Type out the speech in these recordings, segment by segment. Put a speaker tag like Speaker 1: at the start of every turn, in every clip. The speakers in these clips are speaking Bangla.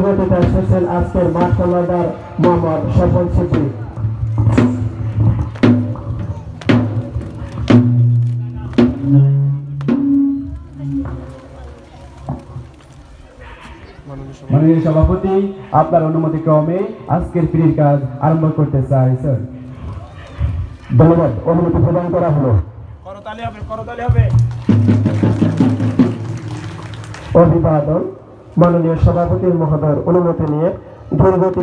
Speaker 1: পরিণতিতে এসেছেন আজকের মাঠ কমান্ডার মোহাম্মদ স্বপন সিদ্দিক।
Speaker 2: মাননীয় সভাপতি, আপনার অনুমতি ক্রমে আজকের ফ্রির কাজ আরম্ভ করতে চাই স্যার।
Speaker 1: ধন্যবাদ, অনুমতি প্রদান করা হলো। অভিবাদন। মাননীয় সভাপতির মহোদয়ের অনুমতি নিয়ে ধূরগতি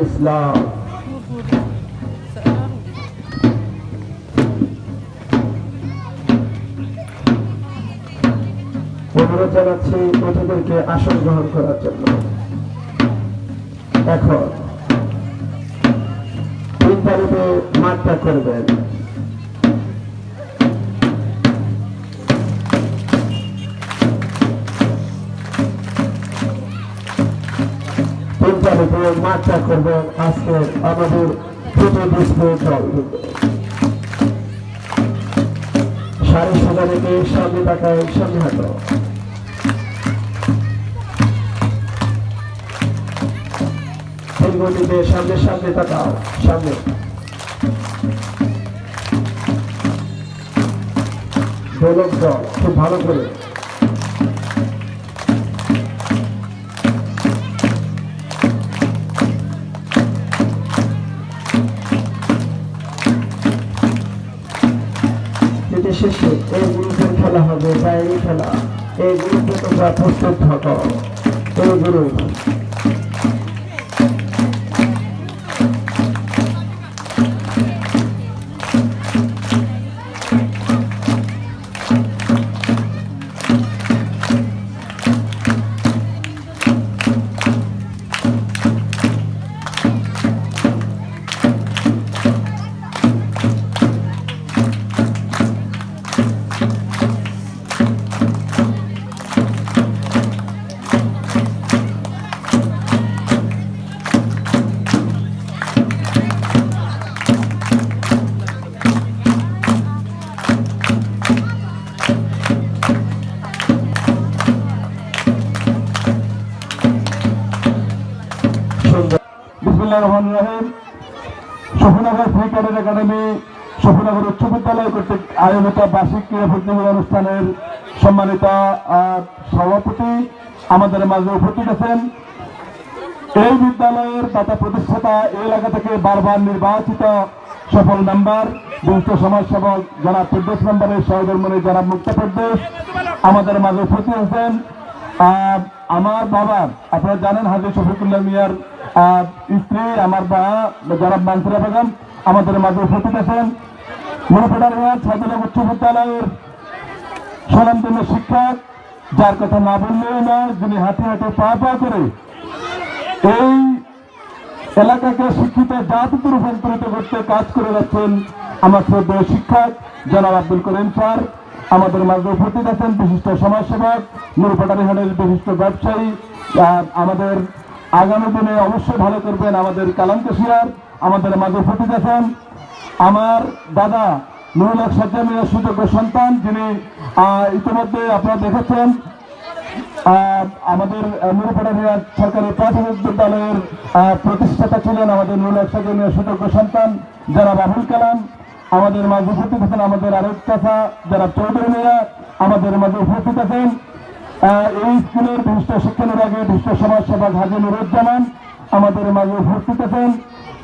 Speaker 1: ইসলাম। অনুরোধ জানাচ্ছি অতিথিদেরকে আসন গ্রহণ করার জন্য। এখন তিন তারিখে মাঠটা করবেন। তিন তারিখে মাঠটা করবেন আজকে আমাদের ফুটে ডিসপ্লে দল। সাড়ে সোজা থেকে সামনে তাকায়, সামনে হাঁটো। গতিতে সামনে সামনে তাকাও, সামনে। দোলক দল খুব ভালো করে। শেষে এই গ্রুপের খেলা হবে, ডায়েরি খেলা। এই গ্রুপে তোমরা প্রস্তুত থাকো। এই গ্রুপ
Speaker 3: বিসমিল্লাহির রহমানির রহিম। সফিনগর ফ্রি ক্যাডেট একাডেমি সফিনগর উচ্চ বিদ্যালয় কর্তৃক আয়োজিত বার্ষিক ক্রীড়া প্রতিযোগিতা অনুষ্ঠানের সম্মানিত সভাপতি আমাদের মাঝে উপস্থিত আছেন। এই বিদ্যালয়ের দাতা প্রতিষ্ঠাতা এই এলাকা থেকে বারবার নির্বাচিত সফল মেম্বার বিশিষ্ট সমাজসেবক জনাব ফেরদৌস মেম্বারের সহধর্মী জনাব মুক্তা ফেরদৌস আমাদের মাঝে উপস্থিত আছেন। আমার বাবা আপনারা জানেন হাজী শফিকুল্লাহ মিয়ার স্ত্রী আমার বাবা জনাব মানসুরা বেগম আমাদের মাঝে উপস্থিত আছেন। মুরফেডার ছাত্রলীগ উচ্চ বিদ্যালয়ের স্বনামধন্য শিক্ষক, যার কথা না বললেই নয়, যিনি হাঁটে হাঁটে পা পা করে এই এলাকাকে শিক্ষিত জাতিতে রূপান্তরিত করতে কাজ করে যাচ্ছেন আমার শ্রদ্ধেয় শিক্ষক জনাব আব্দুল করিম স্যার আমাদের মাঝে উপস্থিত আছেন। বিশিষ্ট সমাজসেবক, মুরফেডারি হাটের বিশিষ্ট ব্যবসায়ী, আমাদের আগামী দিনে অবশ্যই ভালো করবেন আমাদের কালাম কেশিয়ার আমাদের মাঝে উপস্থিত আছেন। আমার দাদা নুরুল হক সজ্জা মিয়ার সুযোগ্য সন্তান, যিনি ইতিমধ্যে আপনারা দেখেছেন আমাদের মুরফেডারি সরকারি প্রাথমিক বিদ্যালয়ের প্রতিষ্ঠাতা ছিলেন আমাদের নুরুল হক সজ্জা মিয়ার সুযোগ্য সন্তান যারা আবুল কালাম আমাদের মাঝে উপস্থিত আছেন। আমাদের আরেক চাচা যারা চৌধুরী মিয়া আমাদের মাঝে উপস্থিত আছেন। এই স্কুলের বিশিষ্ট শিক্ষা বিভাগের বিশিষ্ট সমাজসেবক হাজী নুরুজ্জামান আমাদের মাঝে উপস্থিত আছেন।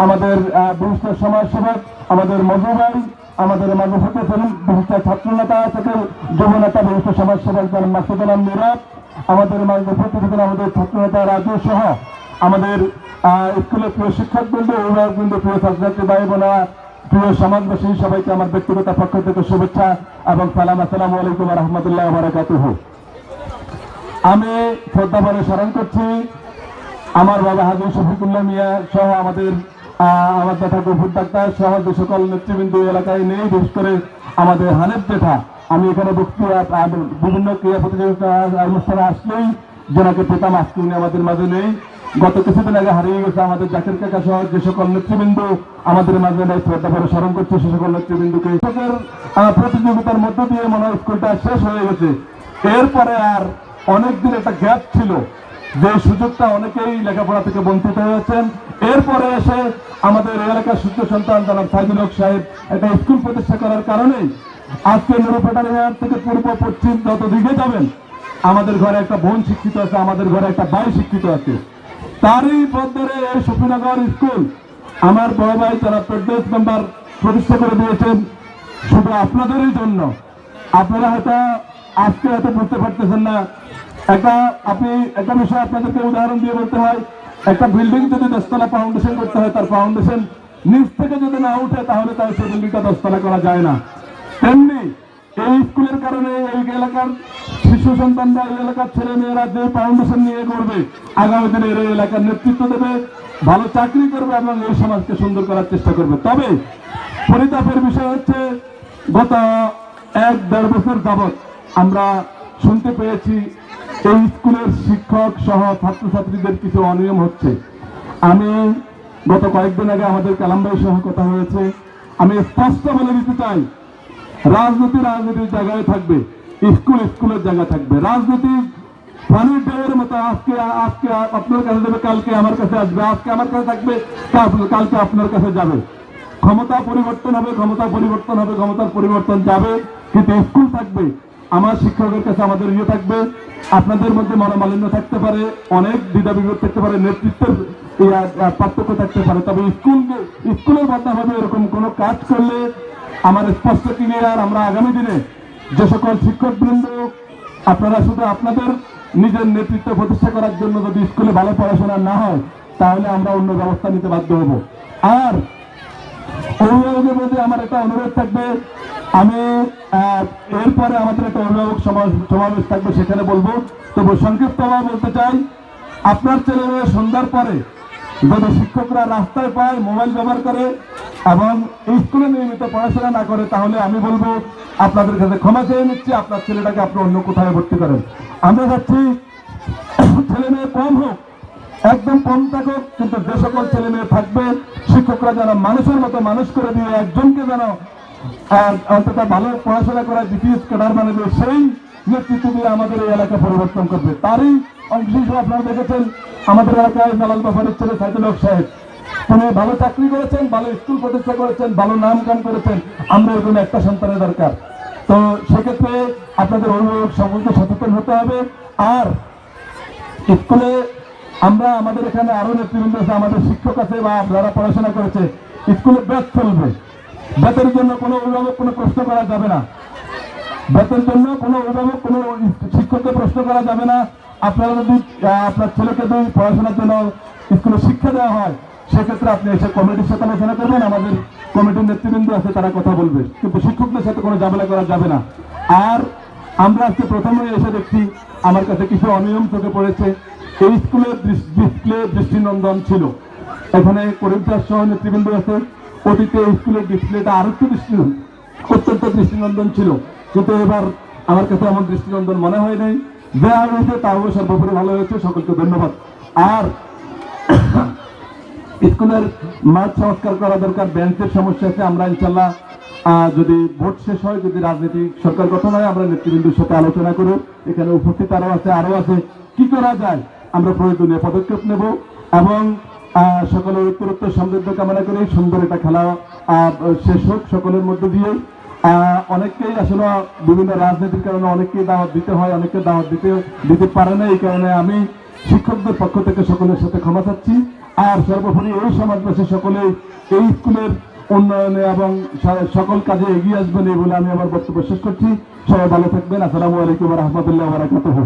Speaker 3: আমাদের বিশিষ্ট সমাজসেবক আমাদের মজু ভাই আমাদের মাঝে উপস্থিত আছেন। বিশিষ্ট ছাত্রনেতা থেকে যুবনেতা বিশিষ্ট সমাজসেবক মাসুদ আলম মিরাজ আমাদের মাঝে উপস্থিত আছেন। আমাদের ছাত্রনেতা রাজু সহ আমাদের স্কুলের প্রিয় শিক্ষকবৃন্দ, অভিভাবকবৃন্দ, প্রিয় ছাত্রছাত্রী ভাই বোনা, প্রিয় সমাজবাসী, সবাইকে আমার ব্যক্তিগত পক্ষ থেকে শুভেচ্ছা এবং সালাম। আসসালামু আলাইকুম ওয়া রাহমাতুল্লাহি ওয়া বারাকাতুহু। আমি শ্রদ্ধাভরে স্মরণ করছি আমার বাবা হাজী শফিকুল্লাহ মিয়া সহ আমাদের আমার জ্যাঠা গফুর ডাক্তার সহ যে সকল নেতৃবৃন্দ এলাকায় নেই, বিশেষ করে আমাদের হানেফ জেঠা। আমি এখানে বক্তৃতা বিভিন্ন ক্রীড়া প্রতিযোগিতা অনুষ্ঠানে আসলেই যেনাকে পেতাম, আজকে উনি আমাদের মাঝে নেই। গত কিছুদিন আগে হারিয়ে গেছে আমাদের জাকির কাকা সহ যে সকল নেতৃবৃন্দ আমাদের মাঝে নেই, শ্রদ্ধাভরে স্মরণ করছি সে সকল নেতৃবৃন্দকে। প্রতিযোগিতার মধ্য দিয়ে মনে হয় স্কুলটা শেষ হয়ে গেছে। এরপরে আর অনেকদিন একটা গ্যাপ ছিল, যে সুযোগটা অনেকেই লেখাপড়া থেকে বঞ্চিত হয়েছেন। এরপরে এসে আমাদের এলাকার সূর্য সন্তান জনাব সাইদুল হক সাহেব একটা স্কুল প্রতিষ্ঠা করার কারণেই আজকে মুরফেডারি হাট থেকে পূর্ব পশ্চিম যত দিকে যাবেন আমাদের ঘরে একটা বোন শিক্ষিত আছে, আমাদের ঘরে একটা ভাই শিক্ষিত আছে। তারই পদ্ধরে এই শফিনগর স্কুল আমার বড় ভাই জনাব ফেরদৌস মেম্বার প্রতিষ্ঠা করে দিয়েছেন শুধু আপনাদেরই জন্য। আপনারা হয়তো আজকে হয়তো বুঝতে পারতেছেন না। একটা বিষয় আপনাদেরকে উদাহরণ দিয়ে বলতে হয়, একটা বিল্ডিং যদি 10 তলা ফাউন্ডেশন করতে হয়, তার ফাউন্ডেশন নিচ থেকে যদি না উঠে তাহলে তার সেই বিল্ডিংটা 10 তলা করা যায় না। তেমনি এই স্কুলের কারণে এই এলাকার শিশু সন্তানরা, এই এলাকার ছেলে মেয়েরা যে ফাউন্ডেশন নিয়ে করবে আগামী দিনে এই এলাকার নেতৃত্ব দেবে, ভালো চাকরি করবে এবং এই সমাজকে সুন্দর করার চেষ্টা করবে। তবে পরিতাপের বিষয় হচ্ছে গত 1-1.5 বছর যাবৎ আমরা শুনতে পেয়েছি এই স্কুলের শিক্ষক সহ ছাত্রছাত্রীদের কিছু অনিয়ম হচ্ছে। আমি গত কয়েকদিন আগে আমাদের কালাম ভাই সহ কথা হয়েছে, আমি স্পষ্ট বলে দিতে চাই, রাজনীতি রাজনীতির জায়গায় থাকবে, স্কুল স্কুলের জায়গায় থাকবে। রাজনীতি পানির ঢেউয়ের মতো আজকে আপনার কাছে যাবে, কালকে আমার কাছে আসবে, আজকে আমার কাছে থাকবে, কালকে আপনার কাছে যাবে। ক্ষমতা পরিবর্তন হবে, ক্ষমতার পরিবর্তন যাবে, কিন্তু স্কুল থাকবে। আমার শিক্ষকের কাছে আমাদের থাকবে, আপনাদের মধ্যে মনোমালিন্য থাকতে পারে, অনেক দ্বিধা বিভেদ থাকতে পারে, নেতৃত্বের পার্থক্য থাকতে পারে, তবে স্কুলের বদনাম হবে এরকম কোনো কাজ করলে আমার স্পষ্ট ক্লিয়ার। আমরা আগামী দিনে যে সকল শিক্ষকবৃন্দ আপনারা শুধু আপনাদের নিজের নেতৃত্ব প্রতিষ্ঠা করার জন্য যদি স্কুলে ভালো পড়াশোনা না হয় তাহলে আমরা অন্য ব্যবস্থা নিতে বাধ্য হব। আর অভিভাবকের মধ্যে আমার একটা অনুরোধ থাকবে, আমি এরপরে আমাদের একটা অভিভাবক সমাবেশ থাকবে, সেখানে বলবো। তবু সংক্ষিপ্তভাবে বলতে চাই, আপনার ছেলে মেয়ে সন্ধ্যার পরে যদি শিক্ষকরা রাস্তায় পায়, মোবাইল ব্যবহার করে এবং স্কুলে নিয়মিত পড়াশোনা না করে, তাহলে আমি বলবো আপনাদের কাছে ক্ষমা চেয়ে নিচ্ছি, আপনার ছেলেটাকে আপনি অন্য কোথায় ভর্তি করেন। আমরা চাচ্ছি ছেলে মেয়ে কম হোক, একদম কম থাকুক, কিন্তু যে সকল ছেলে মেয়ে থাকবে শিক্ষকরা যেন মানুষের মতো মানুষ করে দিয়ে একজনকে যেন অন্তত ভালো পড়াশোনা করা ডিপিএস ক্যাডার বানাবে, সেই নেতৃত্ব দিয়ে আমাদের এই এলাকা পরিবর্তন করবে। তারই অংশ হিসেবে আপনারা দেখেছেন আমাদের এলাকায় জালাল বাফারের ছেলে সাইদুল হক সাহেব, তিনি ভালো চাকরি করেছেন, ভালো স্কুল প্রতিষ্ঠা করেছেন, ভালো নাম গান করেছেন, আমরা এরকম একটা সন্তানের দরকার। তো সেক্ষেত্রে আপনাদের অভিভাবক সকলকে সচেতন হতে হবে। আর স্কুলে আমরা আমাদের এখানে আরো নেতৃবৃন্দ আছে, আমাদের শিক্ষক আছে বা যারা পড়াশোনা করেছে, স্কুলে ব্যাচ চলবে। ব্যাচের জন্য কোনো অভিভাবক কোনো প্রশ্ন করা যাবে না। বেতনের জন্য কোনো অভিভাবক কোনো শিক্ষককে প্রশ্ন করা যাবে না। আপনারা যদি আপনার ছেলেকে যদি পড়াশোনার জন্য স্কুলে শিক্ষা দেওয়া হয়, সেক্ষেত্রে আপনি এসে কমিটির সাথে আলোচনা করবেন, আমাদের কমিটির নেতৃবৃন্দ আছে তারা কথা বলবে, কিন্তু শিক্ষকদের সাথে কোনো ঝামেলা করা যাবে না। আর আমরা আজকে প্রথমে এসে দেখছি আমার কাছে কিছু অনিয়ম চোখে পড়েছে। এই স্কুলের ডিসপ্লে দৃষ্টিনন্দন ছিল, এখানে করিমদাস সহ নেতৃবৃন্দ আছে। অতীতে স্কুলের ডিসপ্লেটা আরো একটু অত্যন্ত দৃষ্টিনন্দন ছিল, কিন্তু এবার আমার কাছে এমন দৃষ্টিনন্দন মনে হয় নাই। যা হয়েছে তাও সর্বোপরি ভালো হয়েছে, সকলকে ধন্যবাদ। আর স্কুলের মাঠ সংস্কার করা দরকার, বেঞ্চের সমস্যা আছে। আমরা ইনশাল্লাহ যদি ভোট শেষ হয়, যদি রাজনৈতিক সরকার গঠন হয়, আমরা নেতৃবৃন্দের সাথে আলোচনা করব। এখানে উপস্থিত আরো আছে কি করা যায়, আমরা প্রয়োজনীয় পদক্ষেপ নেব। এবং সকলের উত্তরোত্তর সমৃদ্ধ কামনা করে সুন্দর একটা খেলা শেষ হোক সকলের মধ্যে দিয়ে। অনেককেই আসলে বিভিন্ন রাজনীতির কারণে অনেককেই দাওয়াত দিতে হয়, অনেককে দাওয়াত দিতে পারে না। এই কারণে আমি শিক্ষকদের পক্ষ থেকে সকলের সাথে ক্ষমা চাচ্ছি। আর সর্বোপরি এই সমাজবাসী সকলে এই স্কুলের উন্নয়নে এবং সকল কাজে এগিয়ে আসবেন এই বলে আমি আমার বক্তব্য শেষ করছি। সবাই ভালো থাকবেন। আসসালামু আলাইকুম ওয়া রাহমাতুল্লাহি ওয়া বারাকাতুহু।